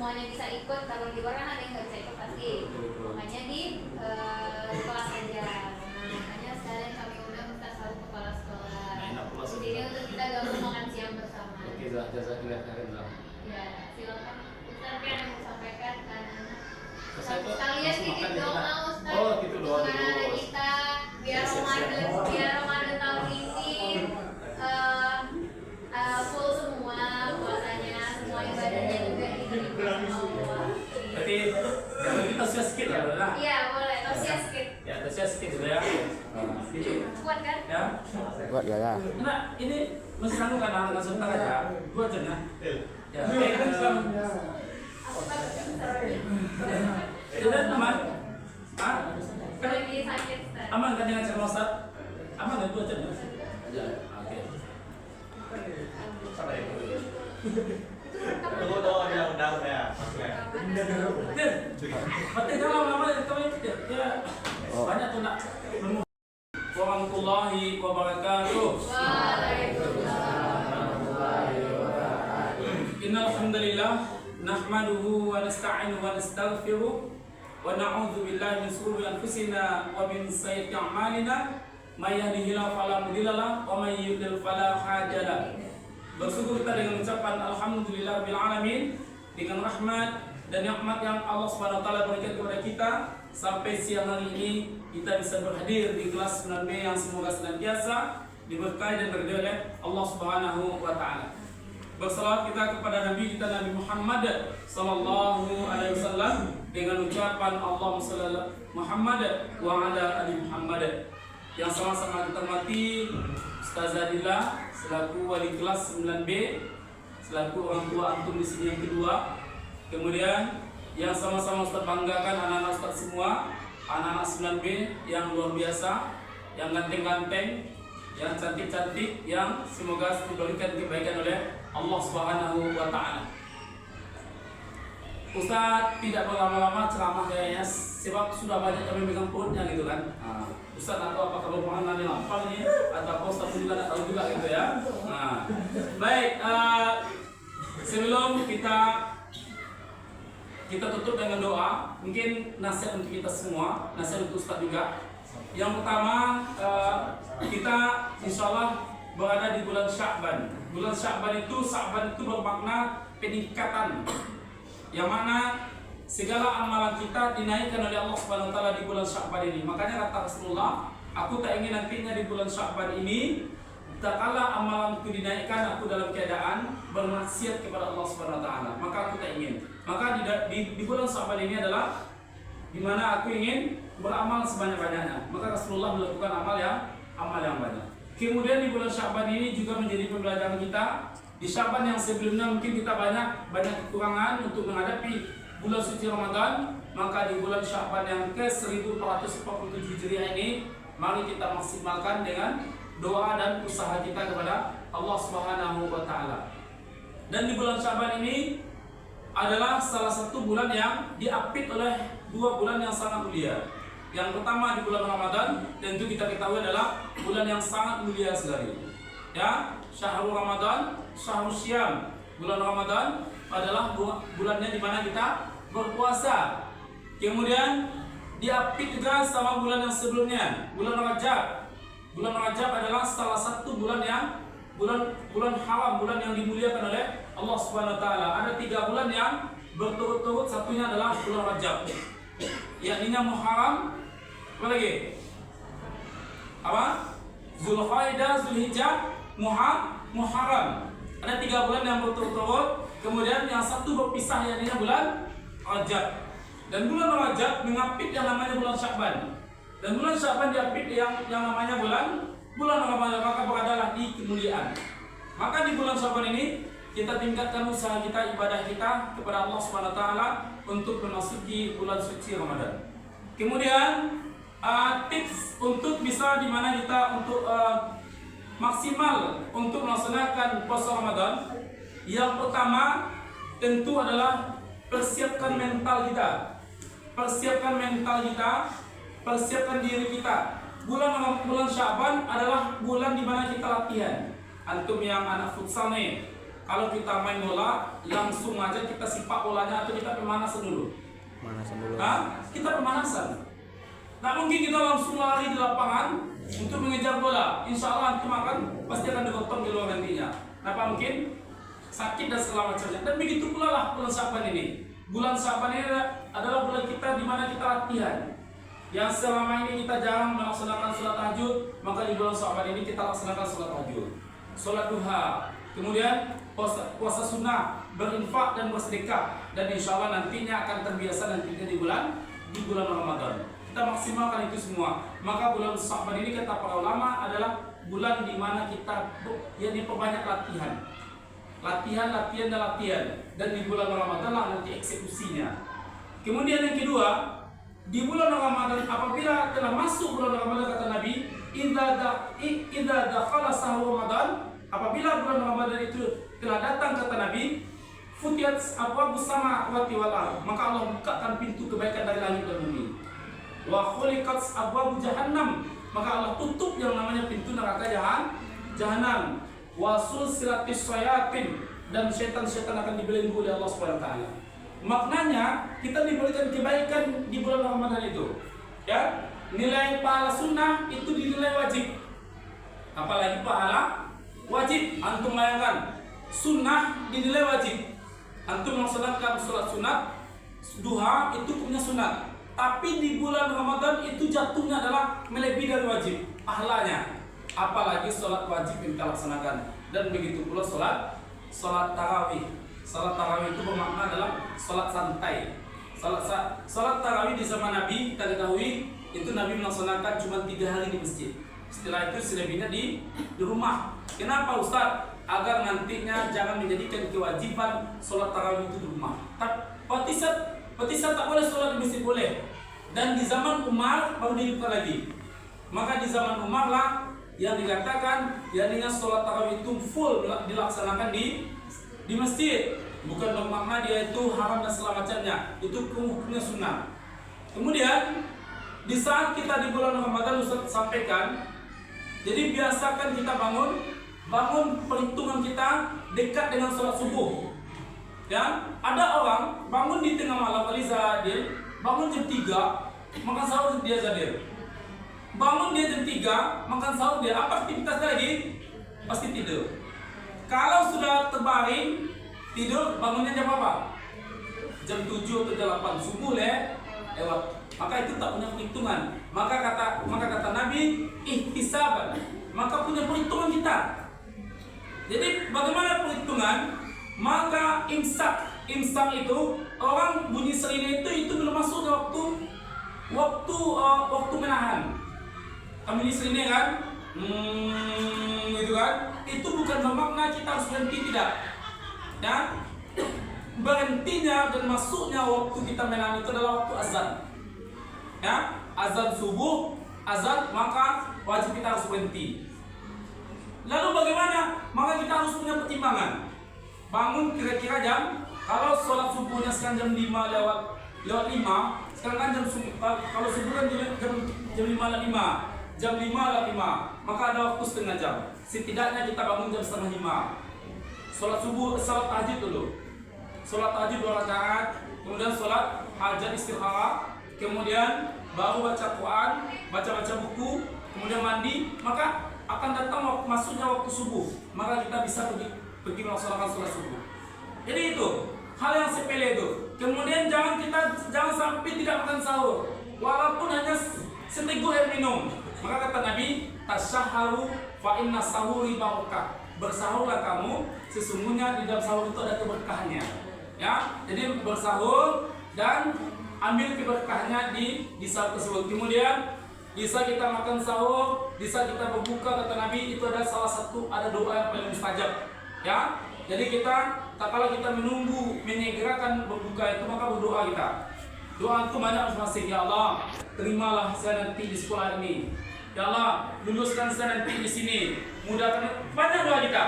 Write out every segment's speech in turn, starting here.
semuanya bisa ikut. Kalau di luar kan ada yang nggak bisa ikut pasti. Makanya di kelas aja. Nah, makanya sekalian kami undang Ustaz Haru kepala sekolah. Di sini untuk kita gabung makan siang bersama. Oke, jazakillah khairan. Ya, silakan Ustaz, apa yang mau sampaikan kan? Saya Sekalian titip doa Ustaz. Oh, gitu doa dulu. Anak-anak kita biar Ramadan tahun ini full semua puasanya, semua ibadahnya juga diterima sama Allah. Berarti jangan kita sikit ya, Bella? Iya, boleh. Tausiah sedikit. Ya, sikit gitu ya. Kuat kan? Ya. Buat ya. Nah, ini mesti sanggup kan anak sebentar aja. Dua aja nah. Ya. Sudah aman? Ah? Lagi sakit Ustaz. Aman kan dengan cara Ustaz? Aman kan dua aja? Aja. Oke. Tunggu doa yang undang ya. Berarti jangan lama-lama ya. Banyak tuh nak. Warahmatullahi wabarakatuh. Innal hamdalillah nahmaduhu wa nasta'inuhu wa nastaghfiruh wa na'udzu billahi min shururi anfusina wa min sayyiati a'malina may yahdihillahu fala mudilla lahu wa may yudlil fala hadiya lahu. Bersyukur kita dengan ucapan alhamdulillahirabbil alamin, dengan rahmat dan nikmat yang Allah Subhanahu wa taala berikan kepada kita sampai siang hari ini kita bisa berhadir di kelas 9B yang semoga senantiasa diberkahi dan berkahi oleh Allah Subhanahu wa taala. Bersalawat kita kepada Nabi kita Nabi Muhammad sallallahu alaihi wasallam dengan ucapan Allahumma shalli ala Muhammad wa ala ali Muhammad. Yang sama-sama kita hormati Ustazah Dila selaku wali kelas 9B, selaku orang tua antum di sini yang kedua. Kemudian yang sama-sama Ustaz banggakan anak-anak Ustaz semua, anak-anak 9B yang luar biasa, yang ganteng-ganteng, yang cantik-cantik, yang semoga diberikan kebaikan oleh Allah Subhanahu wa taala. Ustaz tidak berlama-lama ceramah kayaknya sebab sudah banyak kami megang perutnya gitu kan. Ustaz atau apakah berpengaruh nanti lampau nih atau Ustaz juga tidak tahu juga gitu ya. Nah, baik, sebelum kita tutup dengan doa, mungkin nasihat untuk kita semua, nasihat untuk Ustaz juga. Yang pertama, kita insyaallah berada di bulan Sya'ban. Bulan Sya'ban itu bermakna peningkatan, yang mana segala amalan kita dinaikkan oleh Allah Subhanahu wa taala di bulan Sya'ban ini. Makanya kata Rasulullah, aku tak ingin nantinya di bulan Sya'ban ini tak kala amalanku dinaikkan aku dalam keadaan bermaksiat kepada Allah Subhanahu wa taala. Maka aku tak ingin. Maka di bulan Sya'ban ini adalah di mana aku ingin beramal sebanyak-banyaknya. Maka Rasulullah melakukan amal yang banyak. Kemudian di bulan Sya'ban ini juga menjadi pembelajaran kita. Di Sya'ban yang sebelumnya mungkin kita banyak kekurangan untuk menghadapi bulan suci Ramadan, maka di bulan Sya'ban yang ke-1447 Hijriah ini mari kita maksimalkan dengan doa dan usaha kita kepada Allah Subhanahu wa taala. Dan di bulan Sya'ban ini adalah salah satu bulan yang diapit oleh dua bulan yang sangat mulia. Yang pertama di bulan Ramadan, tentu kita ketahui adalah bulan yang sangat mulia sekali. Ya, Syahrul Ramadan, Syahrul Syam. Bulan Ramadan adalah bulannya di mana kita berpuasa. Kemudian diapit juga sama bulan yang sebelumnya, bulan Rajab. Bulan Rajab adalah salah satu bulan yang bulan haram, bulan yang dimuliakan oleh Allah Subhanahu wa taala. Ada 3 bulan yang berturut-turut, satunya adalah bulan Rajab. Yakninya Muharram, apa lagi? Apa? Zulqa'dah, Zulhijjah, Muharram. Ada 3 bulan yang berturut-turut. Kemudian yang satu berpisah, yakninya bulan Rajab. Dan bulan Rajab mengapit yang namanya bulan Sya'ban. Dan bulan Sya'ban diapit yang namanya bulan Ramadan, maka beradalah di kemuliaan. Maka di bulan Sya'ban ini kita tingkatkan usaha kita, ibadah kita kepada Allah Subhanahu wa taala untuk memasuki bulan suci Ramadan. Kemudian tips untuk bisa di mana kita untuk maksimal untuk melaksanakan puasa Ramadan. Yang pertama tentu adalah persiapkan mental kita. Persiapkan diri kita. Bulan Sya'ban adalah bulan di mana kita latihan. Antum yang anak futsal nih, kalau kita main bola langsung aja kita sipak bolanya atau kita pemanasan dulu? Kita pemanasan. Nggak mungkin kita langsung lari di lapangan untuk mengejar bola. Insya Allah antum pasti akan digotong di luar nantinya. Kenapa mungkin? Sakit dan segala macamnya. Dan begitu pula lah bulan Syaban ini. Bulan Syaban ini adalah bulan kita di mana kita latihan. Yang selama ini kita jarang melaksanakan sholat tahajud, maka di bulan Syaban ini kita laksanakan sholat tahajud, sholat duha, kemudian puasa sunnah, berinfak dan bersedekah, dan insya Allah nantinya akan terbiasa nantinya di bulan Ramadan. Kita maksimalkan itu semua. Maka bulan Syaban ini kata para ulama adalah bulan di mana kita diperbanyak latihan. Dan di bulan Ramadan lah nanti eksekusinya. Kemudian yang kedua, di bulan Ramadan apabila telah masuk bulan Ramadan kata Nabi, idza dakhala sahur Ramadan, apabila bulan Ramadan itu telah datang kata Nabi, futiyat abwabus samawati wal ardh, maka Allah bukakan pintu kebaikan dari langit dan bumi. Wa khuliqat abwabu jahannam, maka Allah tutup yang namanya pintu neraka jahanam. Wa sulsilatis syayatin, dan setan-setan akan dibelenggu oleh Allah Subhanahu wa taala. Maknanya kita diberikan kebaikan di bulan Ramadan itu. Ya, nilai pahala sunnah itu dinilai wajib. Apalagi pahala wajib. Antum bayangkan, sunnah dinilai wajib. Antum melaksanakan sholat sunat, duha itu punya sunat. Tapi di bulan Ramadan itu jatuhnya adalah melebihi dari wajib pahalanya. Apalagi sholat wajib yang kita laksanakan. Dan begitu pula sholat tarawih. Sholat tarawih itu bermakna adalah sholat santai. Sholat tarawih di zaman Nabi kita ketahui itu Nabi melaksanakan cuma 3 hari di masjid. Setelah itu selebihnya di rumah. Kenapa Ustaz? Agar nantinya jangan menjadikan kewajiban sholat tarawih itu di rumah. Petisat tak boleh sholat di masjid boleh. Dan di zaman Umar baru dibuka lagi. Maka di zaman Umar lah yang dikatakan dengan sholat tarawih itu full dilaksanakan di masjid. Bukan bermakna dia itu haram dan segala macamnya. Itu hukumnya sunnah. Kemudian di saat kita di bulan Ramadan Ustaz sampaikan, jadi biasakan kita bangun perhitungan kita dekat dengan sholat subuh. Ya, ada orang bangun di tengah malam kali Zadir, bangun jam 3, makan sahur dia Zadir. Bangun dia jam 3, makan sahur dia. Apa aktivitas lagi? Pasti tidur. Kalau sudah terbaring tidur, bangunnya jam apa? Jam 7 atau jam 8 subuh lewat. Maka itu tak punya perhitungan. Maka kata Nabi, ihtisaban. Maka punya perhitungan kita. Jadi bagaimana perhitungan? Maka imsak itu orang bunyi sirine itu belum masuk waktu menahan. Kami di sini kan, gitu kan? Itu bukan bermakna kita harus berhenti, tidak. Ya, berhentinya dan masuknya waktu kita menahan itu adalah waktu azan. Ya, azan subuh, azan maka wajib kita harus berhenti. Lalu bagaimana? Maka kita harus punya pertimbangan. Bangun kira-kira kalau sholat subuhnya sekarang jam 5 lewat 5, sekarang kan kalau subuh kan jam 5 lewat 5. Jam 5 lewat 5, maka ada waktu setengah jam. Setidaknya kita bangun jam setengah 5. Sholat subuh, sholat tahajud dulu. Sholat tahajud 2 rakaat, kemudian sholat hajat istirahat, kemudian baru baca Quran, baca buku, kemudian mandi, maka akan datang masuknya waktu subuh. Maka kita bisa pergi melaksanakan sholat subuh. Jadi itu hal yang sepele itu. Kemudian jangan sampai tidak makan sahur, walaupun hanya seteguk air minum. Maka kata Nabi, tasyaharu fa inna sahuri barakah. Bersahurlah kamu, sesungguhnya di dalam sahur itu ada keberkahannya. Ya, jadi bersahur dan ambil keberkahannya di sahur tersebut. Kemudian bisa kita makan sahur, bisa kita berbuka, kata Nabi itu adalah salah satu ada doa yang paling mustajab. Ya, jadi tak kala kita menunggu menyegerakan berbuka itu, maka berdoa kita. Doa itu banyak masing-masing. Ya Allah, terimalah saya nanti di sekolah ini. Ya Allah, luluskan saya nanti di sini. Mudahkan, banyak doa kita.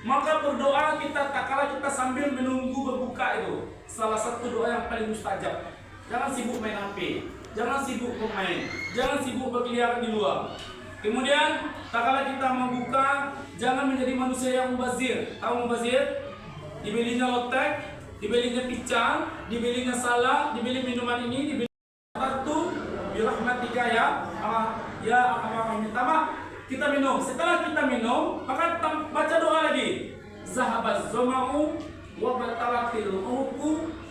Maka berdoa kita tak kala kita sambil menunggu berbuka itu. Salah satu doa yang paling mustajab. Jangan sibuk main HP, jangan sibuk bermain, jangan sibuk berkeliaran di luar. Kemudian tak kala kita membuka, jangan menjadi manusia yang mubazir. Tahu mubazir? dibelinya lotek, dibelinya picang, dibelinya salad, dibeli minuman ini, dibeli satu, birahmatika ya Allah minta kita minum. Setelah kita minum, maka baca doa lagi. Zahabaz zama'u wa batalatil uruku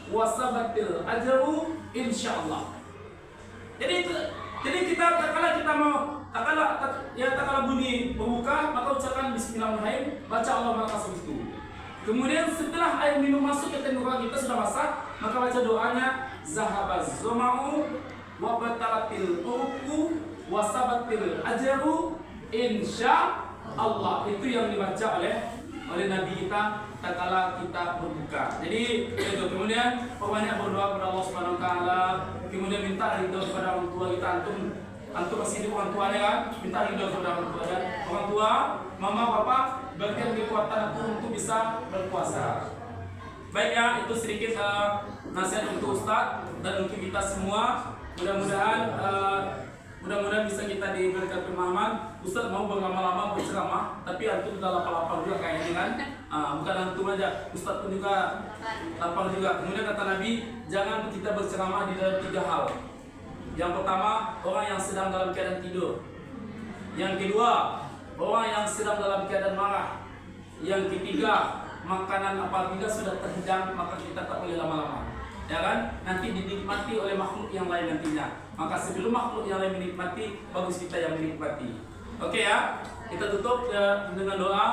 wa sabatil ajru insyaallah. Jadi kita tak kala bunyi membuka, maka ucapkan bismillahirrahmanirrahim, baca Allah Maha itu. Kemudian setelah air minum masuk ke tenggorokan kita sudah masak, maka baca doanya zahabaz zama'u wa batalatil uruku wa sabatil ajru insyaallah. Itu yang dibaca oleh Nabi kita tatkala kita berbuka. Jadi itu. Kemudian banyak berdoa kepada Allah Subhanahu wa taala, kemudian minta ridho kepada orang tua kita. Antum masih di orang tuanya kan? Minta ridho kepada orang tua dan orang tua, mama, papa, bagian kekuatan aku untuk bisa berpuasa. Baik ya, itu sedikit nasihat untuk Ustaz dan untuk kita semua. Mudah-mudahan bisa kita diberikan pemahaman. Ustaz mau berlama-lama berceramah, tapi antum sudah lapar-lapar juga kayaknya kan? Bukan antum aja, Ustaz pun juga lapar juga. Kemudian kata Nabi, jangan kita berceramah di dalam 3 hal. Yang pertama, orang yang sedang dalam keadaan tidur. Yang kedua, orang yang sedang dalam keadaan marah. Yang ketiga, makanan apabila sudah terhidang maka kita tak boleh lama-lama. Ya kan? Nanti dinikmati oleh makhluk yang lain nantinya. Maka sebelum makhluk yang lain menikmati, bagus kita yang menikmati. Oke ya? Kita tutup dengan doa.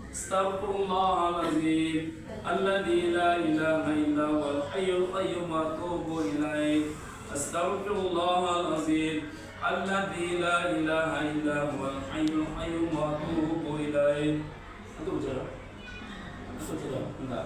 Astaghfirullahaladzim alladzi la ilaha illa huwal hayyul qayyum wa atubu ilaih. Astaghfirullahaladzim alladzi la ilaha illa huwal hayyul qayyum wa atubu ilaih. Itu bicara. Itu bicara. Enggak.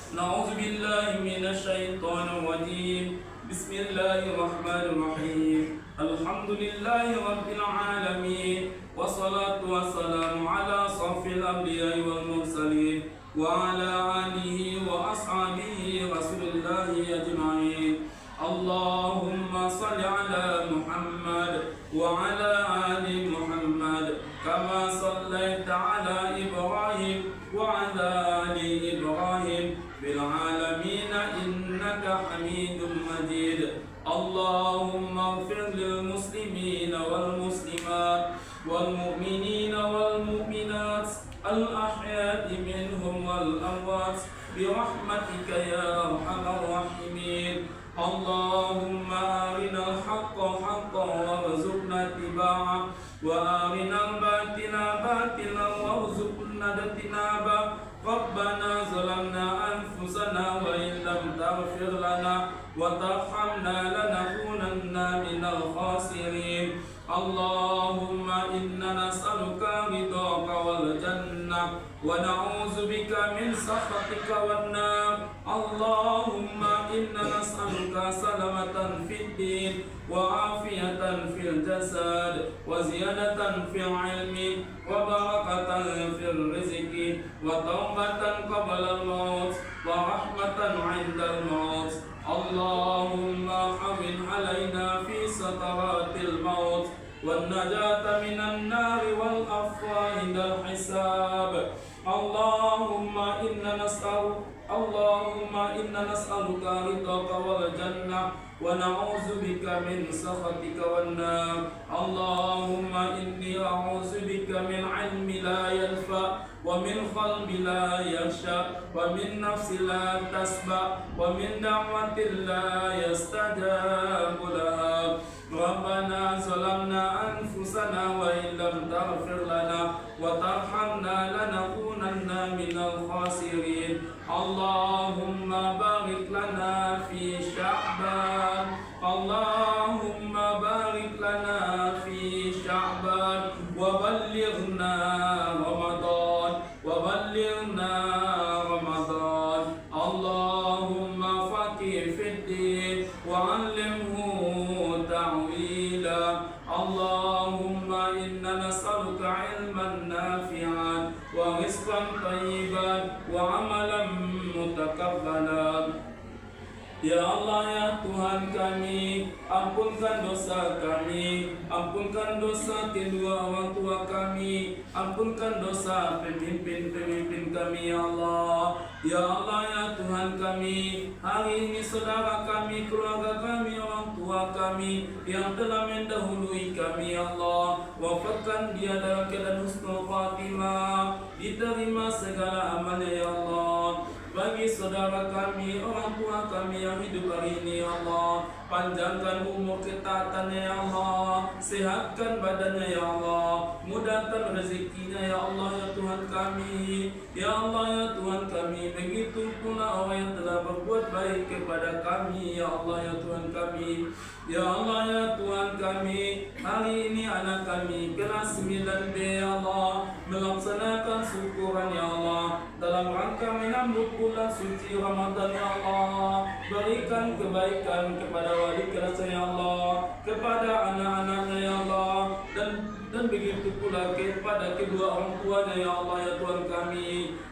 Na'udzu billahi minasy syaithanir rajim. Bismillahirrahmanirrahim. Alhamdulillahi rabbil alamin. Wassalatu wassalamu ala asrafil anbiya'i wal mursalin wa ala alihi wa ashabihi rasulillahi ajma'in. Allahumma salli ala Muhammad wa ala ali Muhammad kama sallaita ala Ibrahim wa ala ali Ibrahim bil alamin innaka Hamidum Majid. Allahumma ighfir lil muslimin wal muslimat wal mu'minin wal mu'minat al ahya'i minhum wal amwat bi rahmatika ya arhamar rahimin. Allahumma arinal haqqa haqqan warzuqna ittiba'ah wa arinal batila batilan warzuqna ijtinabah. Rabbana zalamna anfusana wa in lam taghfir lana wa tarhamna lanakunanna minal khasirin. Allahumma inna nas'aluka ridhaka wal jannah wa na'udzu bika min sakhatika wan nar. Allahumma inna nas'aluka salamatan fid din wa afiyatan fil jasad wa ziyadatan fil ilmi wa barakatan fil rizqi wa taubatan qabla al maut wa rahmatan 'inda al maut. Allahumma hawwin 'alaina fi sakaratil maut wan najata minan nar wal afwa 'inda al hisab. Allahumma inna nas'aluka ridhaka wal jannah wa na'udzu bika min sakhatika wan nar. Allahumma inni a'udzu bika min 'ilmi la yanfa wa min qalbi la yakhsha wa min nafsi la tasba wa min da'watin la yastajabu laha. Rabbana zalamna anfusana wa in lam taghfir lana wa tarhamna lanakunanna minal khasirin. Allahumma barik lana fi Sya'ban. Allahumma barik lana fi Sya'ban wa ballighna Ramadan wa ballighna Ramadan. Allahumma faqih fid din wa 'allimhu ta'wila. Allahumma inna nas'aluka 'ilman nafi'an wa rizqan thayyiban wa 'amalan mutakabbalan. Ya Allah ya Tuhan kami, ampunkan dosa kami, ampunkan dosa kedua orang tua kami, ampunkan dosa pemimpin-pemimpin kami ya Allah. Ya Allah ya Tuhan kami, hari ini saudara kami, keluarga kami, orang tua kami yang telah mendahului kami ya Allah, wafatkan dia dalam keadaan husnul khatimah, diterima segala amalnya ya Allah. Bagi saudara kami, orang tua kami yang hidup hari ini ya Allah, panjangkan umur ketaatannya ya Allah, sehatkan badannya ya Allah, mudahkan rezekinya ya Allah ya Tuhan kami. Ya Allah ya Tuhan kami, begitu pula orang yang telah berbuat baik kepada kami ya Allah ya Tuhan kami. Ya Allah ya Tuhan kami, hari ini anak kami kelas 9B ya Allah, melaksanakan syukuran ya Allah dalam rangka menyambut bulan suci Ramadan ya Allah. Berikan kebaikan kepada wali kelasnya ya Allah, kepada anak-anaknya ya Allah, dan begitu pula kepada kedua orang tuanya ya Allah ya Tuhan kami.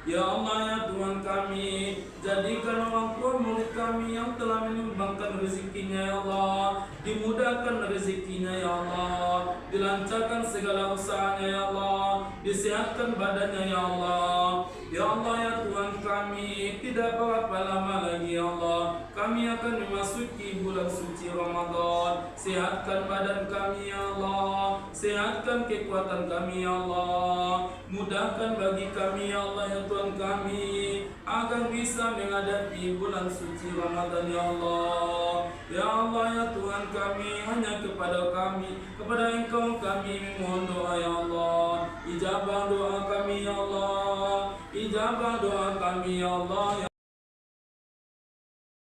Ya Allah ya Tuhan kami, jadikan orang tua murid kami yang telah menyumbangkan rezekinya ya Allah, dimudahkan rezekinya ya Allah, dilancarkan segala usahanya ya Allah, disehatkan badannya ya Allah. Ya Allah ya Tuhan kami, tidak berapa lama lagi ya Allah, kami akan memasuki bulan suci Ramadan. Sehatkan badan kami ya Allah, sehatkan kekuatan kami ya Allah, mudahkan bagi kami ya Allah ya Tuhan kami, agar bisa menghadapi bulan suci Ramadan ya Allah. Ya Allah ya Tuhan kami, hanya kepada kami, kepada Engkau kami memohon doa ya Allah. Ijabah doa kami ya Allah, ijabah doa kami ya Allah.